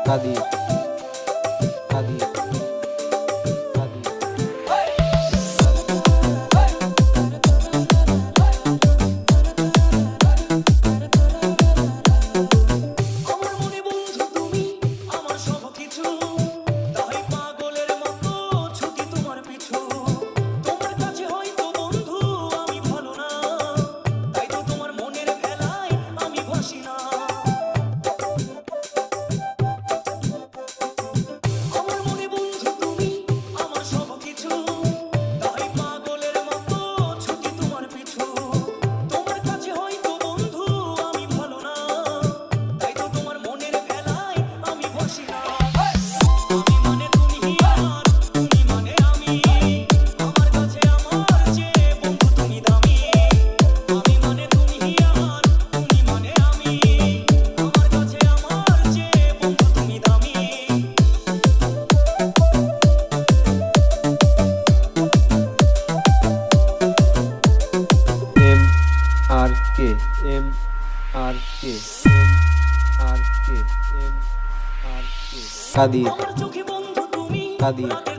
কাদির কাদির কাদির আমার মনে বন্ধু তুমি আমার সব কিছু, তাই পাগলের মতো ছুটি তোমার পিছু। তোমার কাছে হয়তো বন্ধু আমি ভালো না, তাই তো তোমার মনের ভেলায় আমি ভাসি না। আমার মনে বন্ধু তুমি আমার সব কিছু, তাই পাগলের মতো ছুটি তোমার পিছু। তোমার কাছে হয়তো বন্ধু আমি ভালো না, তাই তো তোমার মনের ভেলায় আমি ভাসি না। আমি মানে তুমি আর তুমি মানে আমি, আমার কাছে আমার চেয়ে বন্ধু তুমি দামি। আমি মানে তুমি আর তুমি মানে আমি, আমার কাছে আমার চেয়ে বন্ধু তুমি দামি। M R K M R K M R K M R কে কাদির আমার চোখে বন্ধু তুমি কাদির রাতে